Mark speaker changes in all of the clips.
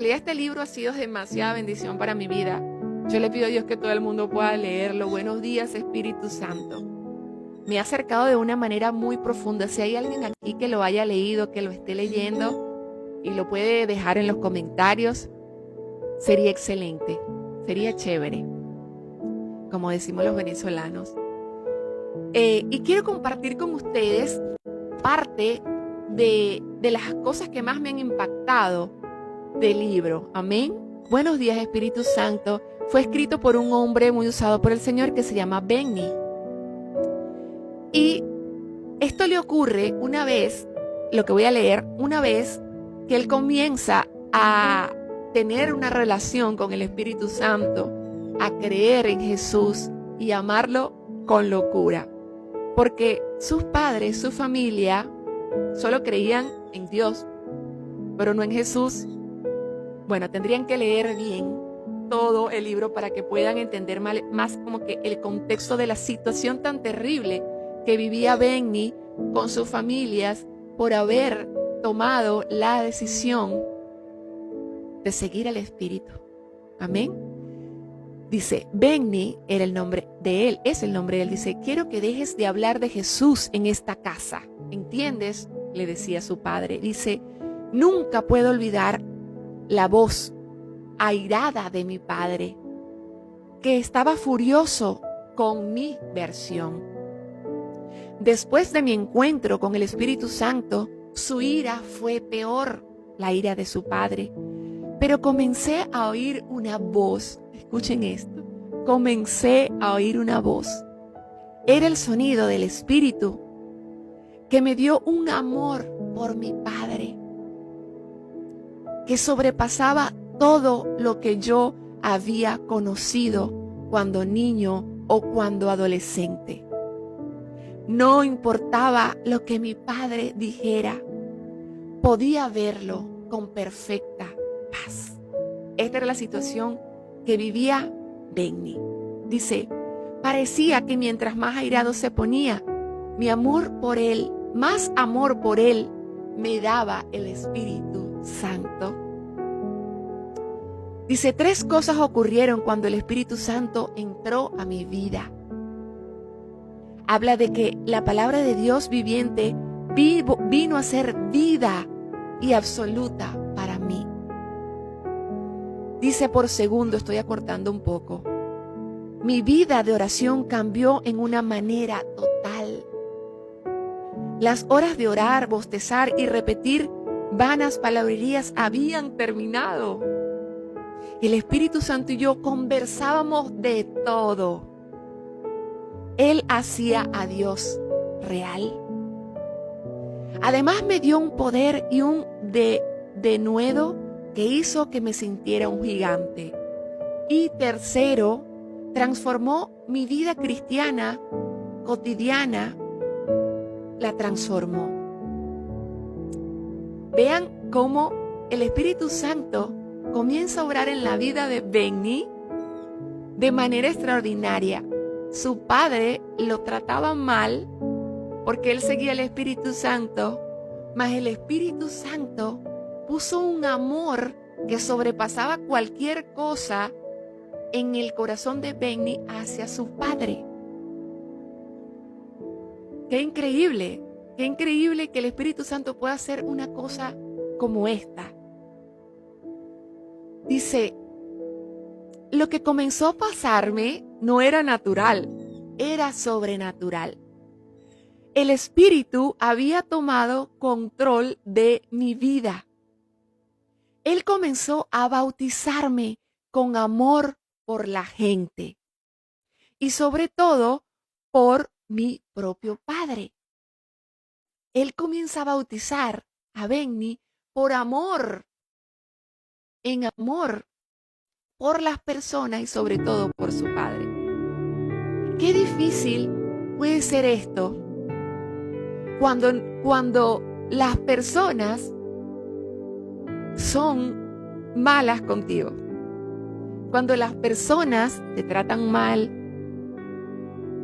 Speaker 1: realidad este libro ha sido demasiada bendición para mi vida. Yo le pido a Dios que todo el mundo pueda leerlo. Buenos días, Espíritu Santo. Me ha acercado de una manera muy profunda. Si hay alguien aquí que lo haya leído, que lo esté leyendo y lo puede dejar en los comentarios, sería excelente, sería chévere, como decimos los venezolanos. Y quiero compartir con ustedes parte de las cosas que más me han impactado del libro. Amén. Buenos días, Espíritu Santo. Fue escrito por un hombre muy usado por el Señor que se llama Benny. Y esto le ocurre una vez, lo que voy a leer, una vez que él comienza a tener una relación con el Espíritu Santo, a creer en Jesús y amarlo con locura. Porque sus padres, su familia, solo creían en Dios, pero no en Jesús. Bueno, tendrían que leer bien todo el libro para que puedan entender más como que el contexto de la situación tan terrible que vivía Benny con sus familias por haber tomado la decisión de seguir al Espíritu. Amén. Dice, Benny era el nombre de él, es el nombre de él. Dice, quiero que dejes de hablar de Jesús en esta casa. ¿Entiendes? Le decía su padre. Dice, nunca puedo olvidar la voz airada de mi padre, que estaba furioso con mi versión. Después de mi encuentro con el Espíritu Santo, su ira fue peor, la ira de su padre. Pero comencé a oír una voz. Escuchen esto. Comencé a oír una voz. Era el sonido del Espíritu que me dio un amor por mi padre, que sobrepasaba todo lo que yo había conocido cuando niño o cuando adolescente. No importaba lo que mi padre dijera, podía verlo con perfecta paz. Esta era la situación que vivía Benny. Dice, parecía que mientras más airado se ponía, mi amor por él, más amor por él, me daba el Espíritu Santo. Dice, 3 cosas ocurrieron cuando el Espíritu Santo entró a mi vida. Habla de que la palabra de Dios viviente vino a ser vida y absoluta para mí. Dice por segundo, estoy acortando un poco, mi vida de oración cambió en una manera total. Las horas de orar, bostezar y repetir vanas palabrerías habían terminado. El Espíritu Santo y yo conversábamos de todo. Él hacía a Dios real. Además me dio un poder y un denuedo que hizo que me sintiera un gigante. Y tercero, transformó mi vida cristiana cotidiana, la transformó. Vean cómo el Espíritu Santo comienza a obrar en la vida de Benny de manera extraordinaria. Su padre lo trataba mal porque él seguía al Espíritu Santo, mas el Espíritu Santo puso un amor que sobrepasaba cualquier cosa en el corazón de Benny hacia su padre. Qué increíble que el Espíritu Santo pueda hacer una cosa como esta. Dice, lo que comenzó a pasarme no era natural, era sobrenatural. El Espíritu había tomado control de mi vida. Él comenzó a bautizarme con amor por la gente y sobre todo por mi propio padre. Él comienza a bautizar a Benny por amor, en amor por las personas y sobre todo por su padre. Qué difícil puede ser esto cuando las personas son malas contigo. Cuando las personas te tratan mal,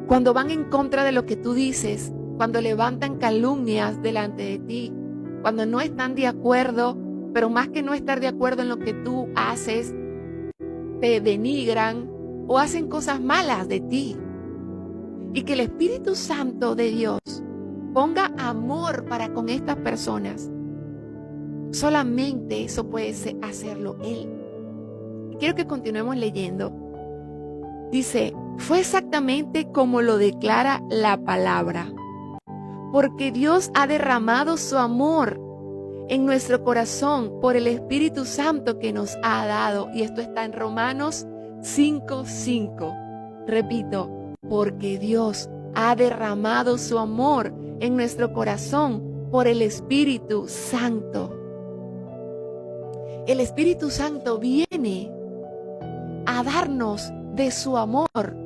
Speaker 1: cuando van en contra de lo que tú dices, cuando levantan calumnias delante de ti, cuando no están de acuerdo, pero más que no estar de acuerdo en lo que tú haces, te denigran o hacen cosas malas de ti. Y que el Espíritu Santo de Dios ponga amor para con estas personas. Solamente eso puede hacerlo Él. Quiero que continuemos leyendo. Dice, fue exactamente como lo declara la palabra, porque Dios ha derramado su amor en nuestro corazón por el Espíritu Santo que nos ha dado. Y esto está en Romanos 5:5. Repito, porque Dios ha derramado su amor en nuestro corazón por el Espíritu Santo. El Espíritu Santo viene a darnos de su amor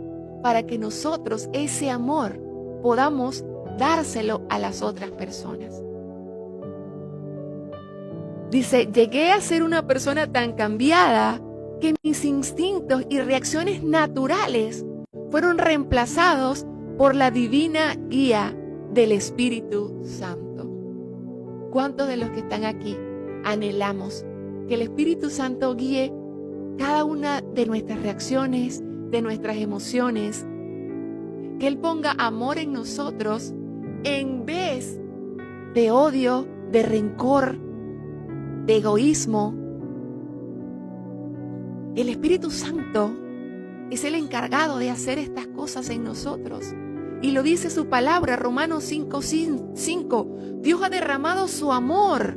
Speaker 1: para que nosotros ese amor podamos dárselo a las otras personas. Dice, llegué a ser una persona tan cambiada que mis instintos y reacciones naturales fueron reemplazados por la divina guía del Espíritu Santo. ¿Cuántos de los que están aquí anhelamos que el Espíritu Santo guíe cada una de nuestras reacciones, de nuestras emociones? Que Él ponga amor en nosotros en vez de odio, de rencor, de egoísmo. El Espíritu Santo es el encargado de hacer estas cosas en nosotros. Y lo dice su palabra, Romanos 5:5. Dios ha derramado su amor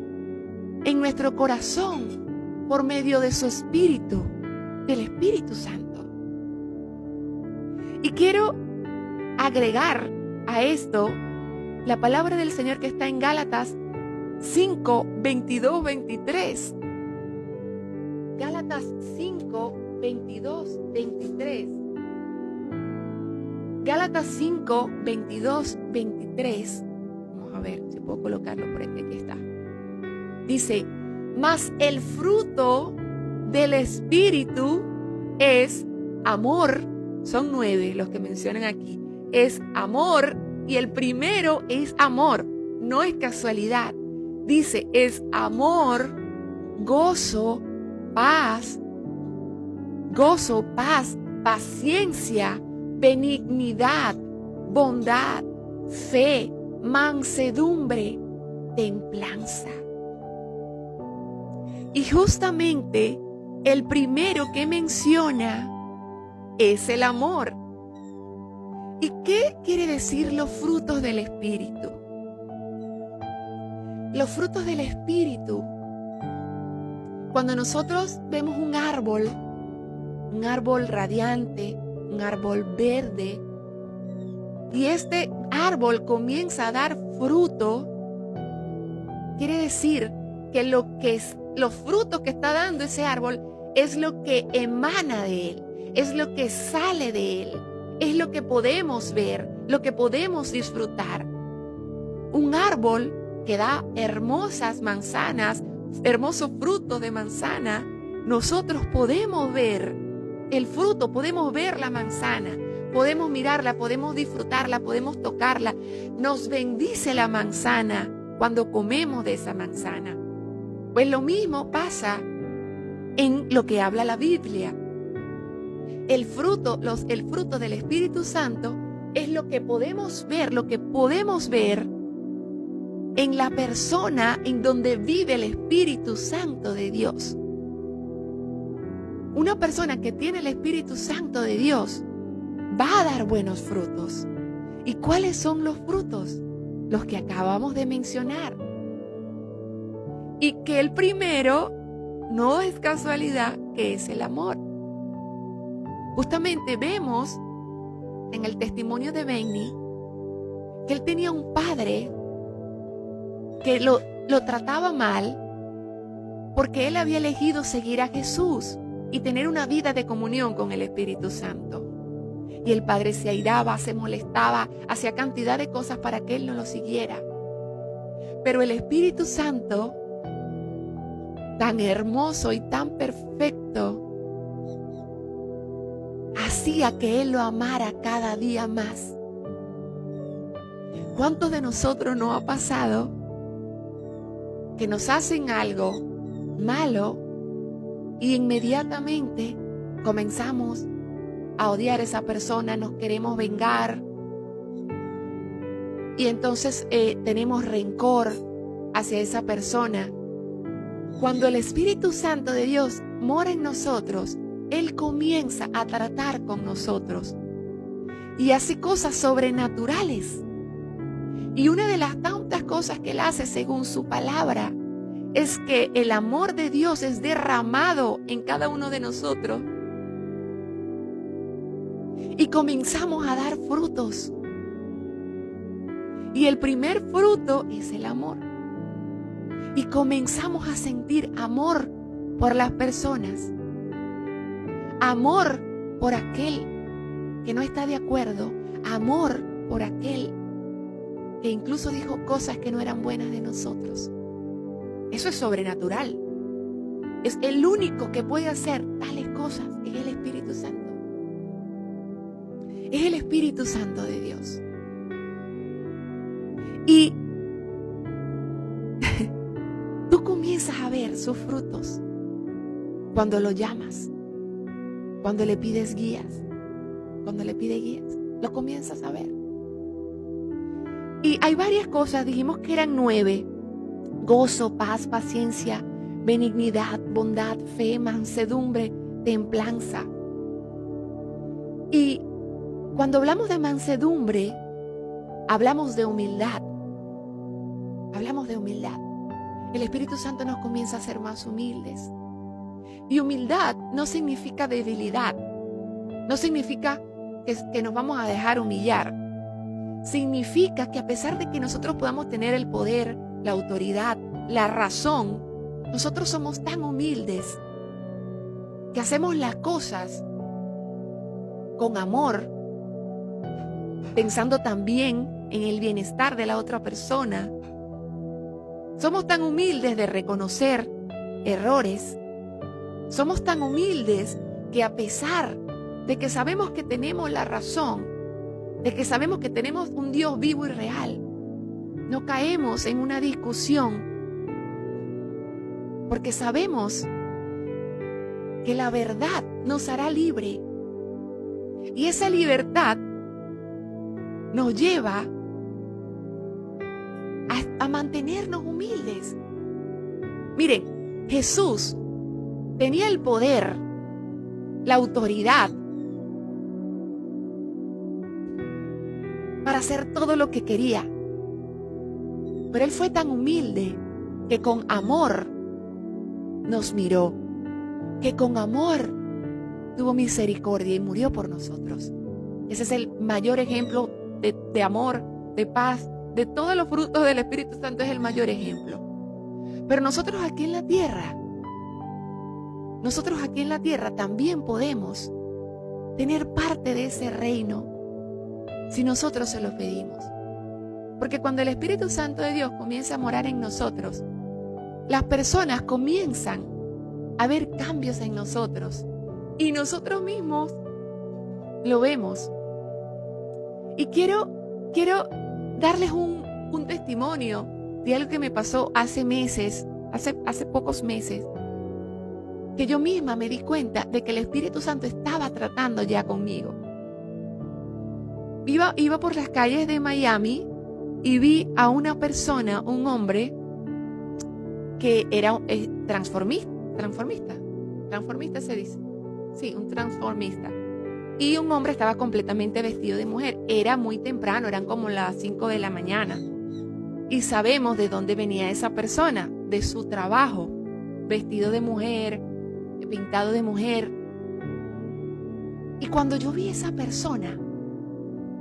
Speaker 1: en nuestro corazón por medio de su Espíritu, del Espíritu Santo. Y quiero agregar a esto la palabra del Señor que está en Gálatas 5:22-23. Gálatas 5:22-23. Gálatas 5:22-23. Vamos a ver si puedo colocarlo por aquí. Aquí está. Dice, mas el fruto del Espíritu es amor. Son 9 los que mencionan aquí. Es amor y el primero es amor. No es casualidad. Dice, es amor, gozo, paz, paciencia, benignidad, bondad, fe, mansedumbre, templanza. Y justamente el primero que menciona es el amor. ¿Y qué quiere decir los frutos del Espíritu? Los frutos del Espíritu, cuando nosotros vemos un árbol radiante, un árbol verde, y este árbol comienza a dar fruto, quiere decir que los frutos que está dando ese árbol es lo que emana de él, es lo que sale de él, es lo que podemos ver, lo que podemos disfrutar. Un árbol que da hermosas manzanas, hermosos frutos de manzana, nosotros podemos ver el fruto, podemos ver la manzana, podemos mirarla, podemos disfrutarla, podemos tocarla. Nos bendice la manzana cuando comemos de esa manzana. Pues lo mismo pasa en lo que habla la Biblia. El fruto del Espíritu Santo es lo que podemos ver, en la persona en donde vive el Espíritu Santo de Dios. Una persona que tiene el Espíritu Santo de Dios va a dar buenos frutos. ¿Y cuáles son los frutos? Los que acabamos de mencionar. Y que el primero no es casualidad, que es el amor. Justamente vemos en el testimonio de Benny que él tenía un padre que lo trataba mal porque él había elegido seguir a Jesús y tener una vida de comunión con el Espíritu Santo. Y el padre se airaba, se molestaba, hacía cantidad de cosas para que él no lo siguiera. Pero el Espíritu Santo, tan hermoso y tan perfecto, hacía que él lo amara cada día más. ¿Cuántos de nosotros nos ha pasado que nos hacen algo malo y inmediatamente comenzamos a odiar a esa persona, nos queremos vengar y entonces tenemos rencor hacia esa persona. Cuando el Espíritu Santo de Dios mora en nosotros, Él comienza a tratar con nosotros y hace cosas sobrenaturales. Y una de las tantas cosas que Él hace según su palabra es que el amor de Dios es derramado en cada uno de nosotros y comenzamos a dar frutos. Y el primer fruto es el amor. Y comenzamos a sentir amor por las personas, amor por aquel que no está de acuerdo, amor por aquel que incluso dijo cosas que no eran buenas de nosotros. Eso es sobrenatural. Es el único que puede hacer tales cosas, es el Espíritu Santo. Es el Espíritu Santo de Dios. Y tú comienzas a ver sus frutos cuando lo llamas, cuando le pides guías, lo comienzas a ver. Y hay varias cosas, dijimos que eran 9: gozo, paz, paciencia, benignidad, bondad, fe, mansedumbre, templanza. Y cuando hablamos de mansedumbre, hablamos de humildad. El Espíritu Santo nos comienza a hacer más humildes. Y humildad no significa debilidad. No significa que nos vamos a dejar humillar. Significa que a pesar de que nosotros podamos tener el poder, la autoridad, la razón, nosotros somos tan humildes que hacemos las cosas con amor, pensando también en el bienestar de la otra persona. Somos tan humildes de reconocer errores. Somos tan humildes que a pesar de que sabemos que tenemos la razón, de que sabemos que tenemos un Dios vivo y real, no caemos en una discusión porque sabemos que la verdad nos hará libre. Y esa libertad nos lleva a mantenernos humildes. Miren, Jesús tenía el poder, la autoridad para hacer todo lo que quería. Pero Él fue tan humilde que con amor nos miró, que con amor tuvo misericordia y murió por nosotros. Ese es el mayor ejemplo de amor, de paz, de todos los frutos del Espíritu Santo, es el mayor ejemplo. Pero nosotros aquí en la tierra también podemos tener parte de ese reino si nosotros se lo pedimos. Porque cuando el Espíritu Santo de Dios comienza a morar en nosotros, las personas comienzan a ver cambios en nosotros y nosotros mismos lo vemos. Y quiero darles un testimonio de algo que me pasó hace pocos meses, que yo misma me di cuenta de que el Espíritu Santo estaba tratando ya conmigo. Iba por las calles de Miami y vi a una persona, un hombre, que era transformista se dice. Sí, un transformista. Y un hombre estaba completamente vestido de mujer. Era muy temprano, eran como las 5 de la mañana. Y sabemos de dónde venía esa persona, de su trabajo, vestido de mujer, pintado de mujer. Y cuando yo vi a esa persona,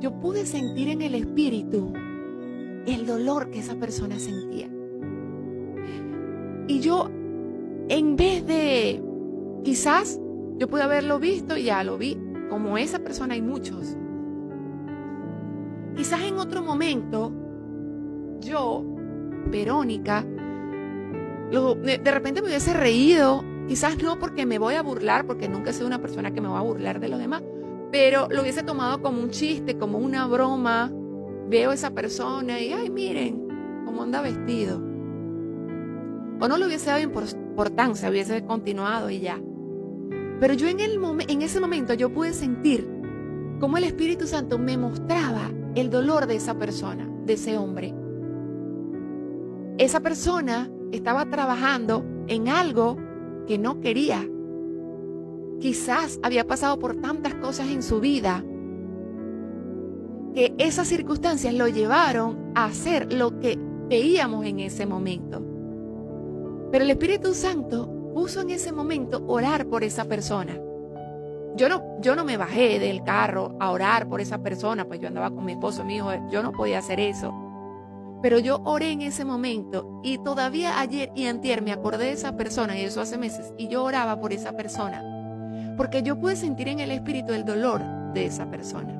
Speaker 1: yo pude sentir en el espíritu el dolor que esa persona sentía. Y yo, en vez de, quizás yo pude haberlo visto y ya lo vi, como esa persona hay muchos. Quizás en otro momento, yo, Verónica, de repente me hubiese reído, quizás no porque me voy a burlar, porque nunca he sido una persona que me va a burlar de los demás, pero lo hubiese tomado como un chiste, como una broma. Veo a esa persona y, ay, miren cómo anda vestido. O no lo hubiese dado importancia, hubiese continuado y ya. Pero yo en ese momento yo pude sentir cómo el Espíritu Santo me mostraba el dolor de esa persona, de ese hombre. Esa persona estaba trabajando en algo que no quería. Quizás había pasado por tantas cosas en su vida que esas circunstancias lo llevaron a hacer lo que veíamos en ese momento. Pero el Espíritu Santo puso en ese momento orar por esa persona. Yo no me bajé del carro a orar por esa persona, pues yo andaba con mi esposo, mi hijo, yo no podía hacer eso. Pero yo oré en ese momento y todavía ayer y antier me acordé de esa persona, y eso hace meses, y yo oraba por esa persona, porque yo pude sentir en el Espíritu el dolor de esa persona.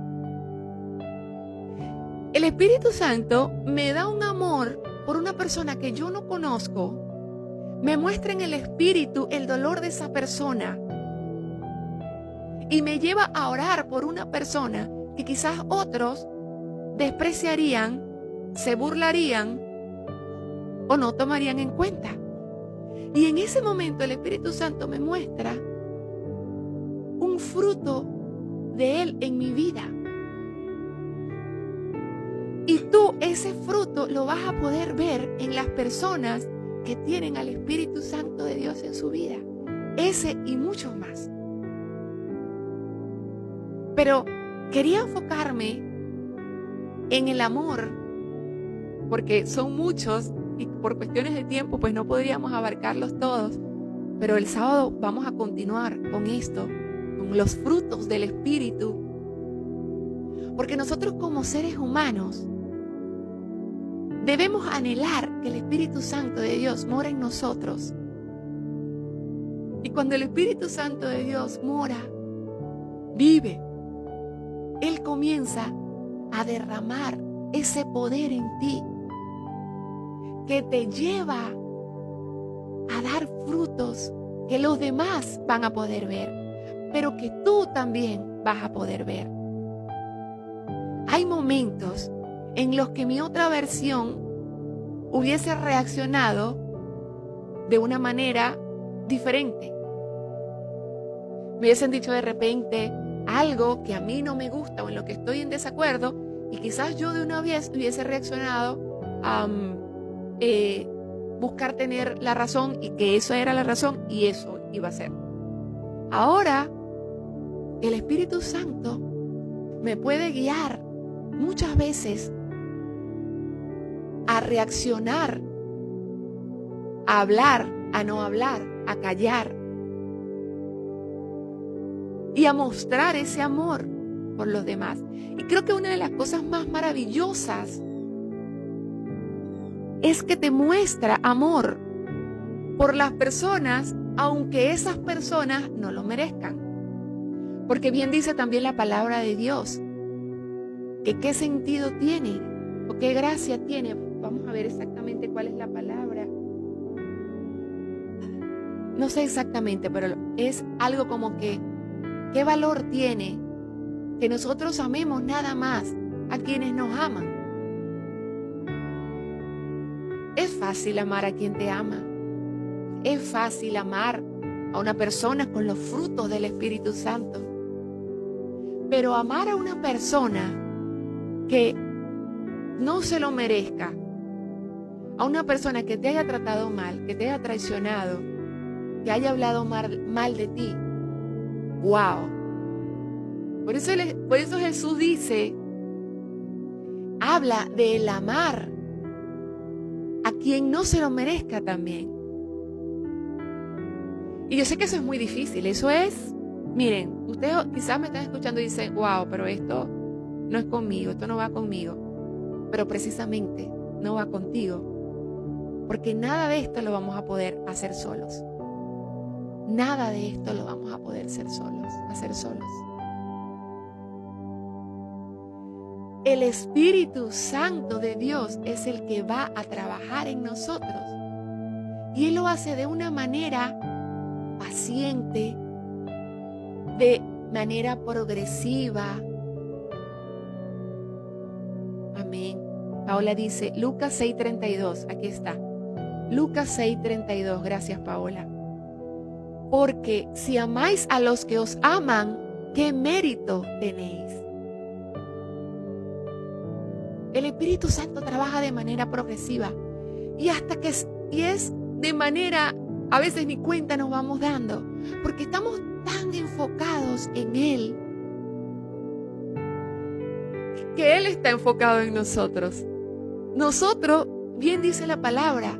Speaker 1: El Espíritu Santo me da un amor por una persona que yo no conozco, me muestra en el Espíritu el dolor de esa persona y me lleva a orar por una persona que quizás otros despreciarían, se burlarían o no tomarían en cuenta. Y en ese momento el Espíritu Santo me muestra un fruto de Él en mi vida. Y tú ese fruto lo vas a poder ver en las personas que tienen al Espíritu Santo de Dios en su vida. Ese y muchos más. Pero quería enfocarme en el amor, porque son muchos y por cuestiones de tiempo pues no podríamos abarcarlos todos. Pero el sábado vamos a continuar con esto, con los frutos del Espíritu. Porque nosotros como seres humanos debemos anhelar que el Espíritu Santo de Dios mora en nosotros. Y cuando el Espíritu Santo de Dios mora, vive, Él comienza a derramar ese poder en ti que te lleva a dar frutos que los demás van a poder ver, pero que tú también vas a poder ver. Hay momentos en los que mi otra versión hubiese reaccionado de una manera diferente. Me hubiesen dicho de repente algo que a mí no me gusta o en lo que estoy en desacuerdo, y quizás yo de una vez hubiese reaccionado a buscar tener la razón, y que eso era la razón y eso iba a ser. Ahora el Espíritu Santo me puede guiar muchas veces a reaccionar, a hablar, a no hablar, a callar y a mostrar ese amor por los demás. Y creo que una de las cosas más maravillosas es que te muestra amor por las personas, aunque esas personas no lo merezcan. Porque bien dice también la palabra de Dios, que qué sentido tiene o qué gracia tiene. Vamos a ver exactamente cuál es la palabra. No sé exactamente, pero es algo como que qué valor tiene que nosotros amemos nada más a quienes nos aman. Es fácil amar a quien te ama. Es fácil amar a una persona con los frutos del Espíritu Santo. Pero amar a una persona que no se lo merezca, a una persona que te haya tratado mal, que te haya traicionado, que haya hablado mal de ti, wow. Por eso Jesús dice, habla del amar a quien no se lo merezca también. Y yo sé que eso es muy difícil, eso es, miren, ustedes quizás me están escuchando y dicen, wow, pero esto no es conmigo, esto no va conmigo. Pero precisamente no va contigo, porque nada de esto lo vamos a poder hacer solos. Nada de esto lo vamos a poder hacer solos. El Espíritu Santo de Dios es el que va a trabajar en nosotros. Y Él lo hace de una manera paciente, de manera progresiva. Amén. Paola dice, Lucas 6:32, aquí está. Lucas 6:32. Gracias, Paola. Porque si amáis a los que os aman, ¿qué mérito tenéis? El Espíritu Santo trabaja de manera progresiva y es de manera, a veces ni cuenta nos vamos dando, porque estamos tan enfocados en Él, que Él está enfocado en nosotros. Nosotros, bien dice la palabra,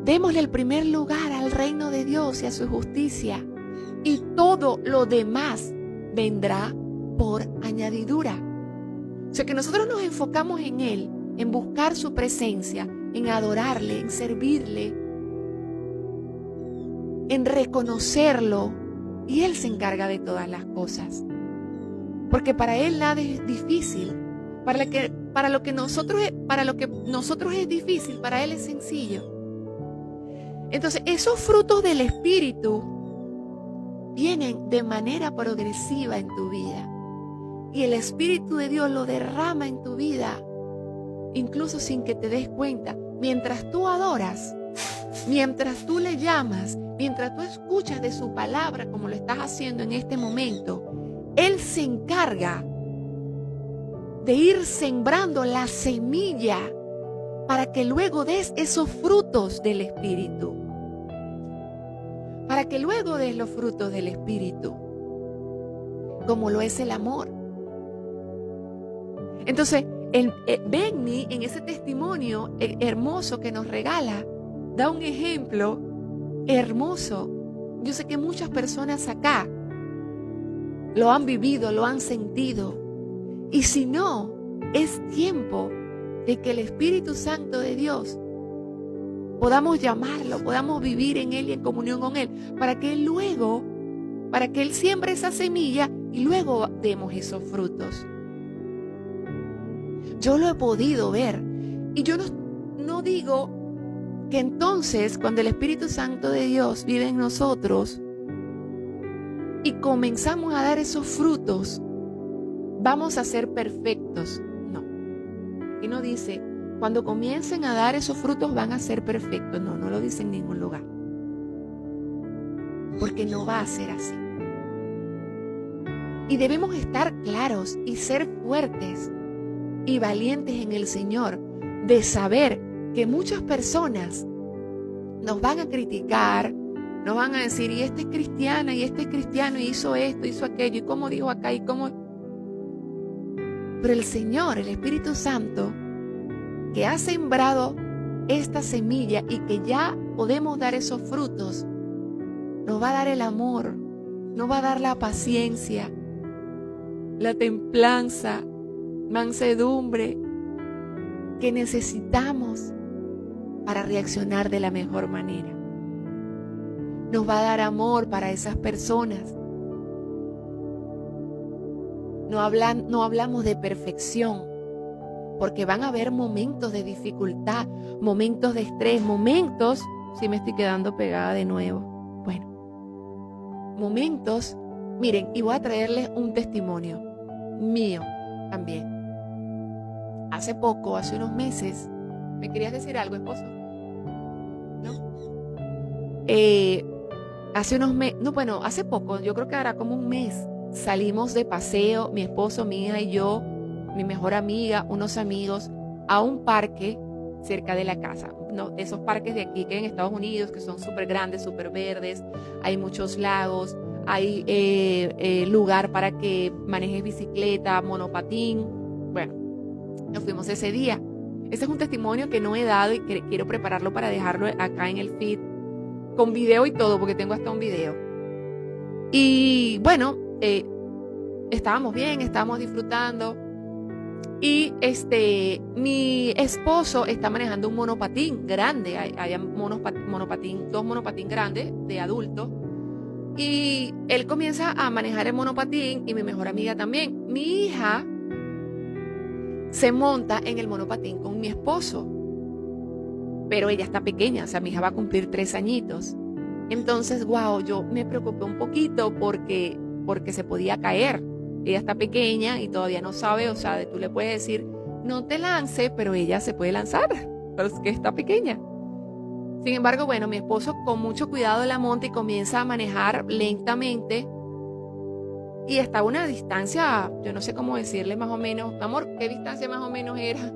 Speaker 1: démosle el primer lugar al reino de Dios y a su justicia, y todo lo demás vendrá por añadidura. O sea que nosotros nos enfocamos en Él, en buscar su presencia, en adorarle, en servirle, en reconocerlo, y Él se encarga de todas las cosas. Porque para Él nada es difícil. Para lo que nosotros es difícil, para Él es sencillo. Entonces, esos frutos del Espíritu vienen de manera progresiva en tu vida. Y el Espíritu de Dios lo derrama en tu vida, incluso sin que te des cuenta. Mientras tú adoras, mientras tú le llamas, mientras tú escuchas de su palabra, como lo estás haciendo en este momento, Él se encarga de ir sembrando la semilla para que luego des esos frutos del Espíritu. Para que luego des los frutos del Espíritu, como lo es el amor. Entonces, Benny, en ese testimonio hermoso que nos regala, da un ejemplo hermoso. Yo sé que muchas personas acá lo han vivido, lo han sentido. Y si no, es tiempo de que el Espíritu Santo de Dios podamos llamarlo, podamos vivir en Él y en comunión con Él, para que Él siembre esa semilla y luego demos esos frutos. Yo lo he podido ver, y yo no digo que entonces cuando el Espíritu Santo de Dios vive en nosotros y comenzamos a dar esos frutos, vamos a ser perfectos. No. Y no dice, cuando comiencen a dar esos frutos van a ser perfectos. No, no lo dice en ningún lugar. Porque no va a ser así. Y debemos estar claros y ser fuertes y valientes en el Señor, de saber que muchas personas nos van a criticar, nos van a decir, y esta es cristiana, y este es cristiano, y hizo esto, hizo aquello, y cómo dijo acá, y cómo. Pero el Señor, el Espíritu Santo, que ha sembrado esta semilla y que ya podemos dar esos frutos, nos va a dar el amor, nos va a dar la paciencia, la templanza, mansedumbre que necesitamos para reaccionar de la mejor manera. Nos va a dar amor para esas personas. No hablamos de perfección, porque van a haber momentos de dificultad, momentos de estrés, momentos, si me estoy quedando pegada de nuevo, bueno, momentos, miren, y voy a traerles un testimonio mío también. Hace unos meses, ¿me querías decir algo, esposo? ¿No? Hace poco, yo creo que hará como un mes, salimos de paseo, mi esposo, mi hija y yo, mi mejor amiga, unos amigos, a un parque cerca de la casa. No, de esos parques de aquí que en Estados Unidos, que son súper grandes, súper verdes, hay muchos lagos, hay lugar para que manejes bicicleta, monopatín. Bueno, nos fuimos ese día. Ese es un testimonio que no he dado y que quiero prepararlo para dejarlo acá en el feed, con video y todo, porque tengo hasta un video. Y bueno, estábamos bien, estábamos disfrutando. Y mi esposo está manejando un monopatín grande. Hay dos monopatín grandes de adultos. Y él comienza a manejar el monopatín y mi mejor amiga también. Mi hija se monta en el monopatín con mi esposo. Pero ella está pequeña, o sea, mi hija va a cumplir 3 añitos. Entonces, yo me preocupé un poquito porque se podía caer. Ella está pequeña y todavía no sabe, o sea, tú le puedes decir, no te lances, pero ella se puede lanzar. pero es que está pequeña. Sin embargo, bueno, mi esposo con mucho cuidado la monta y comienza a manejar lentamente. Y está a una distancia, yo no sé cómo decirle más o menos. Amor, ¿qué distancia más o menos era?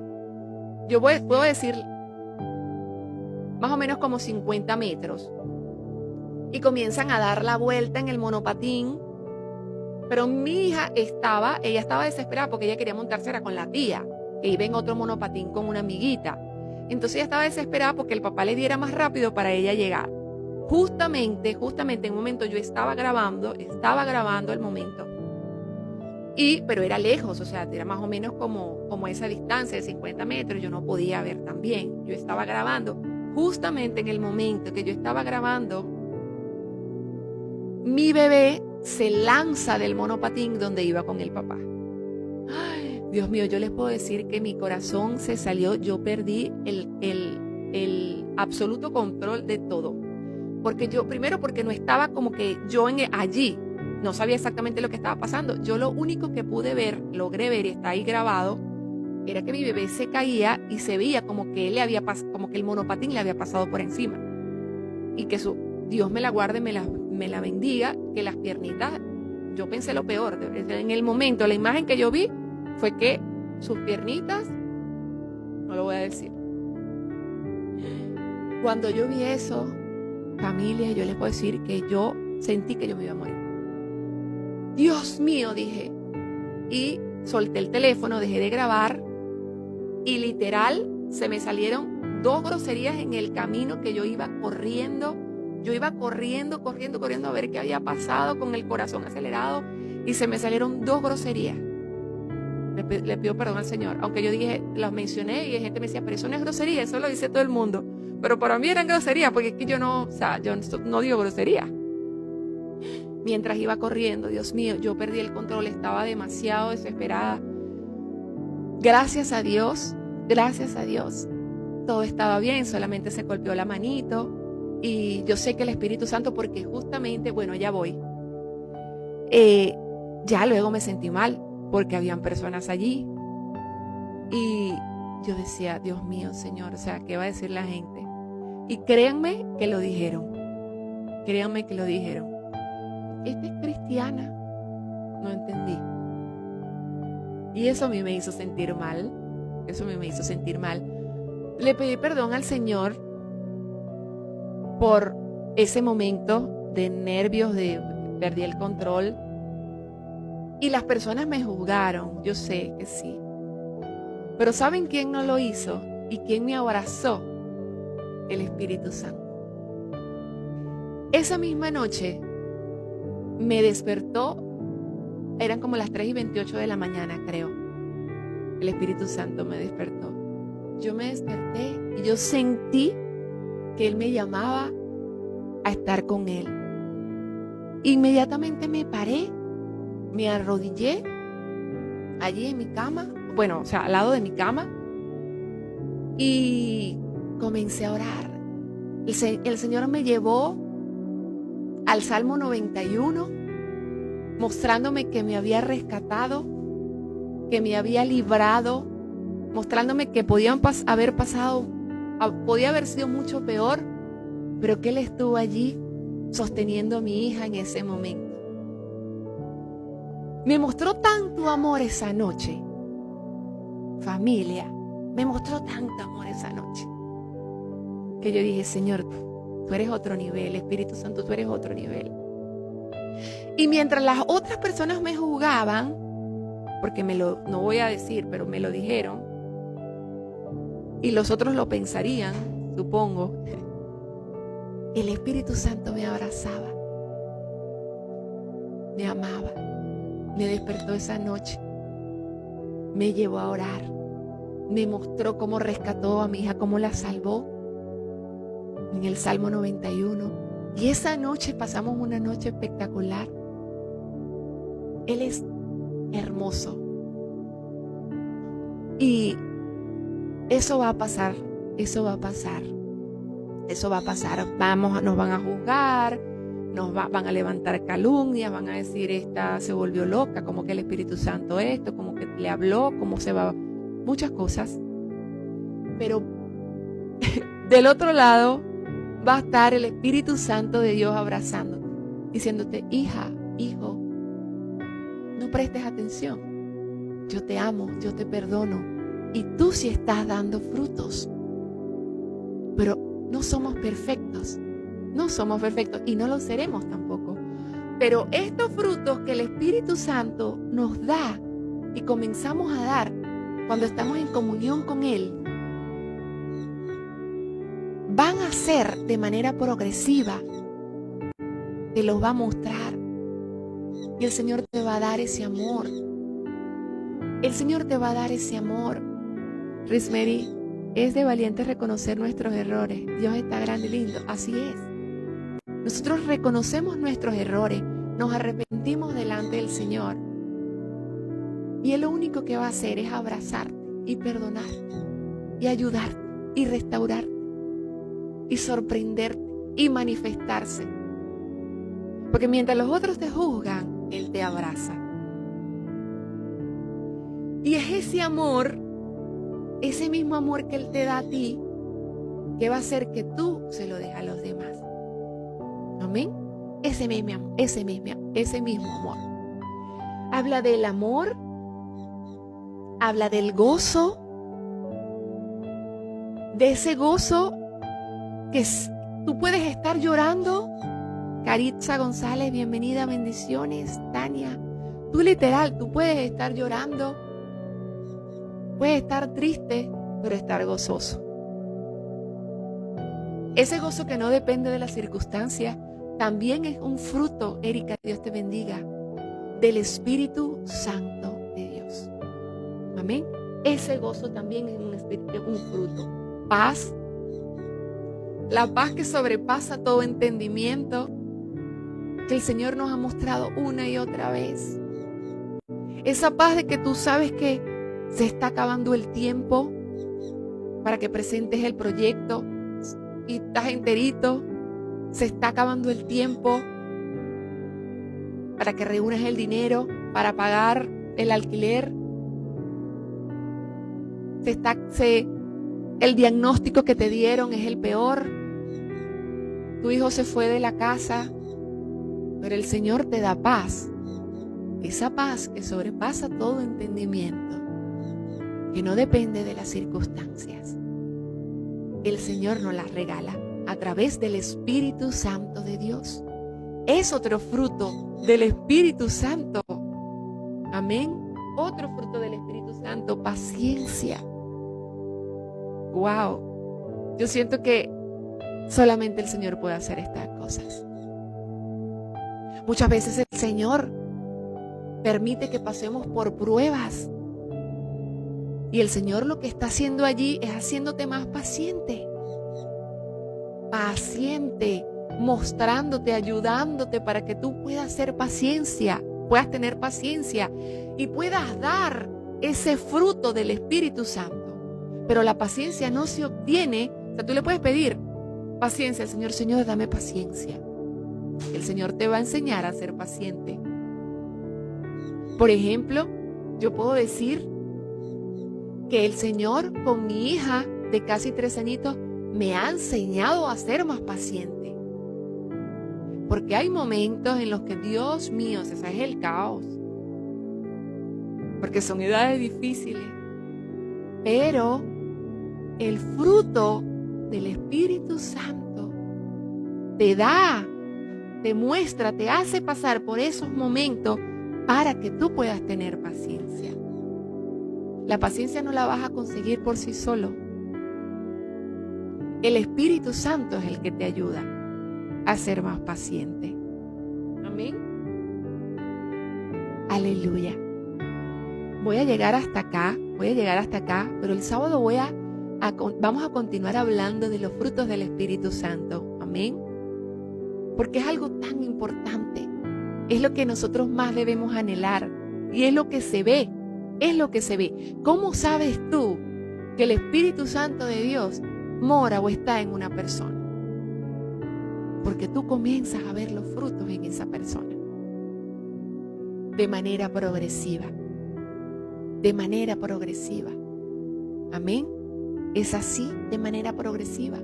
Speaker 1: Puedo decir más o menos como 50 metros. Y comienzan a dar la vuelta en el monopatín. Pero mi hija ella estaba desesperada porque ella quería montarse era con la tía, que iba en otro monopatín con una amiguita. Entonces ella estaba desesperada porque el papá le diera más rápido para ella llegar. Justamente en un momento yo estaba grabando el momento. Pero era lejos, o sea, era más o menos como esa distancia de 50 metros, yo no podía ver tan bien. Yo estaba grabando. Justamente en el momento que yo estaba grabando, mi bebé se lanza del monopatín donde iba con el papá. Ay, Dios mío, yo les puedo decir que mi corazón se salió, yo perdí el absoluto control de todo. Primero porque no estaba como que yo allí, no sabía exactamente lo que estaba pasando. Yo lo único que logré ver y está ahí grabado, era que mi bebé se caía y se veía como que el monopatín le había pasado por encima. Y que Dios me la guarde, me la bendiga, que las piernitas, yo pensé lo peor. En el momento, la imagen que yo vi fue que sus piernitas, no lo voy a decir. Cuando yo vi eso, familia, yo les puedo decir que yo sentí que yo me iba a morir. Dios mío, dije. Y solté el teléfono, dejé de grabar y literal se me salieron 2 groserías en el camino que yo iba corriendo. Yo iba corriendo a ver qué había pasado con el corazón acelerado y se me salieron 2 groserías. Le pido perdón al Señor, aunque yo las mencioné y la gente me decía, pero eso no es grosería, eso lo dice todo el mundo. Pero para mí eran groserías porque es que yo no digo grosería. Mientras iba corriendo, Dios mío, yo perdí el control, estaba demasiado desesperada. Gracias a Dios, todo estaba bien, solamente se golpeó la manito. Y yo sé que el Espíritu Santo, porque justamente, bueno, ya voy. Ya luego me sentí mal, porque habían personas allí. Y yo decía, Dios mío, Señor, o sea, ¿qué va a decir la gente? Y créanme que lo dijeron. Esta es cristiana. No entendí. Y eso a mí me hizo sentir mal. Le pedí perdón al Señor por ese momento de nervios, perdí el control. Y las personas me juzgaron, yo sé que sí. Pero ¿saben quién no lo hizo? ¿Y quién me abrazó? El Espíritu Santo. Esa misma noche me despertó, eran como las 3:28 de la mañana, creo. El Espíritu Santo me despertó. Yo me desperté y yo sentí que Él me llamaba a estar con Él. Inmediatamente me paré, me arrodillé allí en mi cama, bueno, o sea, al lado de mi cama, y comencé a orar. El Señor me llevó al Salmo 91, mostrándome que me había rescatado, que me había librado, mostrándome que podía haber sido mucho peor, pero que Él estuvo allí sosteniendo a mi hija en ese momento. Me mostró tanto amor esa noche, familia, me mostró tanto amor esa noche, que yo dije, Señor, tú eres otro nivel, Espíritu Santo, tú eres otro nivel. Y mientras las otras personas me juzgaban, porque no voy a decir, pero me lo dijeron, y los otros lo pensarían, supongo, el Espíritu Santo me abrazaba, me amaba, me despertó esa noche, me llevó a orar, me mostró cómo rescató a mi hija, cómo la salvó en el Salmo 91. Y esa noche pasamos una noche espectacular. Él es hermoso. Y eso va a pasar. Nos van a juzgar, van a levantar calumnias, van a decir, esta se volvió loca, como que el Espíritu Santo esto, como que le habló, cómo se va, muchas cosas. Pero del otro lado va a estar el Espíritu Santo de Dios abrazándote, diciéndote, hija, hijo, no prestes atención. Yo te amo, yo te perdono. Y tú sí estás dando frutos. Pero no somos perfectos. No somos perfectos y no lo seremos tampoco. Pero estos frutos que el Espíritu Santo nos da y comenzamos a dar cuando estamos en comunión con Él, van a ser de manera progresiva. Te los va a mostrar. Y el Señor te va a dar ese amor. El Señor te va a dar ese amor. Rosemary, es de valientes reconocer nuestros errores. Dios está grande y lindo. Así es. Nosotros reconocemos nuestros errores, nos arrepentimos delante del Señor. Y Él lo único que va a hacer es abrazarte y perdonarte y ayudarte y restaurarte y sorprenderte y manifestarse. Porque mientras los otros te juzgan, Él te abraza. Y es ese amor, ese mismo amor que Él te da a ti, que va a hacer que tú se lo dejes a los demás. Amén. Ese mismo amor. Habla del amor, habla del gozo, de ese gozo que tú puedes estar llorando. Caritza González, bienvenida, bendiciones. Tania, tú literal, tú puedes estar llorando, puedes estar triste, pero estar gozoso. Ese gozo que no depende de las circunstancias también es un fruto, Erika, Dios te bendiga, del Espíritu Santo de Dios. Amén. Ese gozo también es un fruto. Paz, la paz que sobrepasa todo entendimiento, que el Señor nos ha mostrado una y otra vez. Esa paz de que tú sabes que se está acabando el tiempo para que presentes el proyecto y estás enterito. Se está acabando el tiempo para que reúnas el dinero para pagar el alquiler. El diagnóstico que te dieron es el peor. Tu hijo se fue de la casa, pero el Señor te da paz. Esa paz que sobrepasa todo entendimiento, que no depende de las circunstancias. El Señor nos las regala a través del Espíritu Santo de Dios. Es otro fruto del Espíritu Santo. Amén. Otro fruto del Espíritu Santo, paciencia. Wow. Yo siento que solamente el Señor puede hacer estas cosas. Muchas veces el Señor permite que pasemos por pruebas. Y el Señor lo que está haciendo allí es haciéndote más paciente. Paciente, mostrándote, ayudándote para que tú puedas puedas tener paciencia y puedas dar ese fruto del Espíritu Santo. Pero la paciencia no se obtiene, o sea, tú le puedes pedir paciencia al Señor, Señor, dame paciencia. El Señor te va a enseñar a ser paciente. Por ejemplo, yo puedo decir que el Señor con mi hija de casi 3 añitos me ha enseñado a ser más paciente. Porque hay momentos en los que, Dios mío, ese es el caos. Porque son edades difíciles. Pero el fruto del Espíritu Santo te muestra, te hace pasar por esos momentos para que tú puedas tener paciencia. La paciencia no la vas a conseguir por sí solo. El Espíritu Santo es el que te ayuda a ser más paciente. Amén. Aleluya. Voy a llegar hasta acá, pero el sábado vamos a continuar hablando de los frutos del Espíritu Santo. Amén. Porque es algo tan importante. Es lo que nosotros más debemos anhelar. Y es lo que se ve. ¿Cómo sabes tú que el Espíritu Santo de Dios mora o está en una persona? Porque tú comienzas a ver los frutos en esa persona. De manera progresiva. Amén. es así de manera progresiva.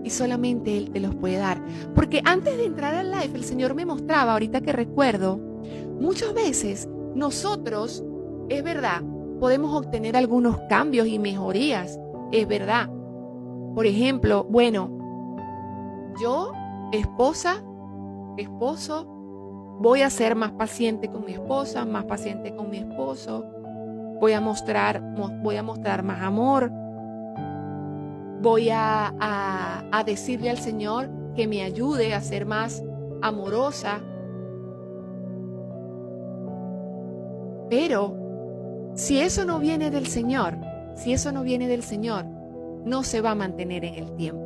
Speaker 1: Y solamente Él te los puede dar. Porque antes de entrar al live, el Señor me mostraba, ahorita que recuerdo, muchas veces nosotros, es verdad, podemos obtener algunos cambios y mejorías. Es verdad. Por ejemplo, bueno, yo, esposo, voy a ser más paciente con mi esposa, más paciente con mi esposo. Voy a mostrar más amor. Voy a decirle al Señor que me ayude a ser más amorosa. Pero si eso no viene del Señor, no se va a mantener en el tiempo.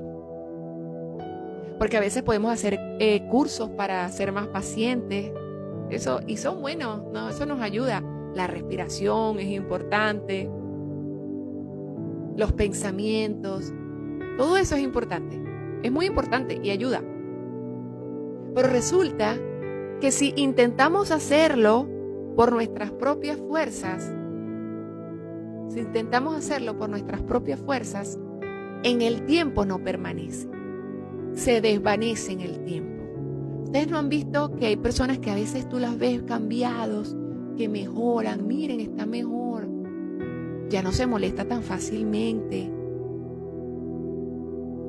Speaker 1: Porque a veces podemos hacer cursos para ser más pacientes. Eso, y son buenos, ¿no? Eso nos ayuda. La respiración es importante. Los pensamientos. Todo eso es importante. Es muy importante y ayuda. Pero resulta que si intentamos hacerlo por nuestras propias fuerzas, en el tiempo no permanece. Se desvanece en el tiempo. Ustedes no han visto que hay personas que a veces tú las ves cambiados, que mejoran, miren, está mejor, ya no se molesta tan fácilmente,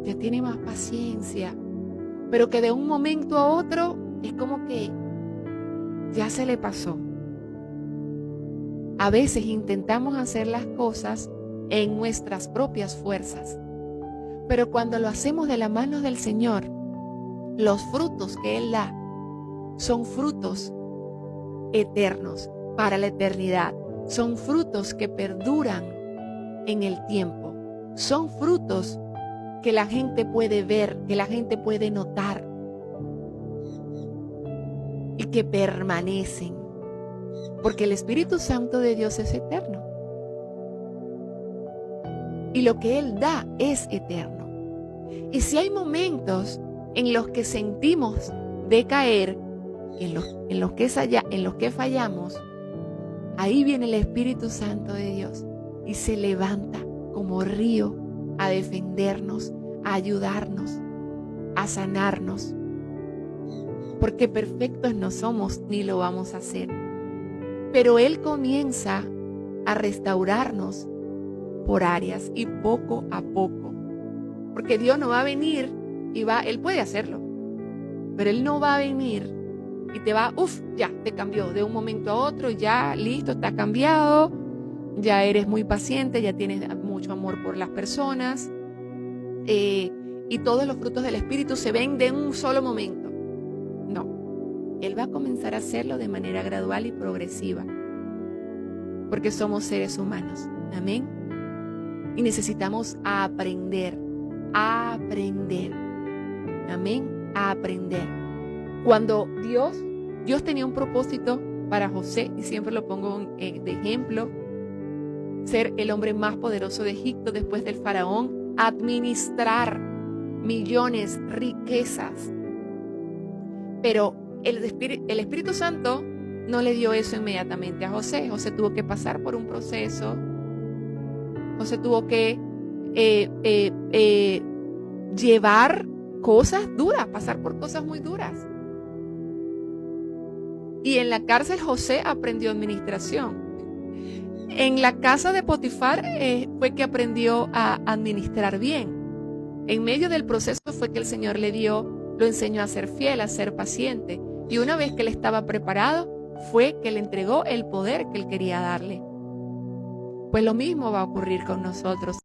Speaker 1: ya tiene más paciencia, pero que de un momento a otro es como que ya se le pasó. A veces intentamos hacer las cosas en nuestras propias fuerzas, pero cuando lo hacemos de la mano del Señor, los frutos que Él da son frutos eternos para la eternidad. Son frutos que perduran en el tiempo. Son frutos que la gente puede ver, que la gente puede notar y que permanecen. Porque el Espíritu Santo de Dios es eterno. Y lo que Él da es eterno. Y si hay momentos en los que sentimos decaer, en los que fallamos, ahí viene el Espíritu Santo de Dios y se levanta como río a defendernos, a ayudarnos, a sanarnos. Porque perfectos no somos ni lo vamos a hacer. Pero Él comienza a restaurarnos por áreas y poco a poco. Porque Dios no va a venir Él puede hacerlo, pero Él no va a venir y te va, ya te cambió de un momento a otro, ya listo, está cambiado, ya eres muy paciente, ya tienes mucho amor por las personas, y todos los frutos del Espíritu se ven de un solo momento. No, Él va a comenzar a hacerlo de manera gradual y progresiva, porque somos seres humanos, amén, y necesitamos aprender, amén, a aprender. Cuando Dios tenía un propósito para José, y siempre lo pongo de ejemplo, ser el hombre más poderoso de Egipto después del faraón, administrar millones, riquezas. Pero el Espíritu Santo no le dio eso inmediatamente a José. José tuvo que pasar por un proceso. José tuvo que llevar cosas duras, pasar por cosas muy duras. Y en la cárcel José aprendió administración. En la casa de Potifar fue que aprendió a administrar bien. En medio del proceso fue que el Señor lo enseñó a ser fiel, a ser paciente. Y una vez que él estaba preparado, fue que le entregó el poder que él quería darle. Pues lo mismo va a ocurrir con nosotros.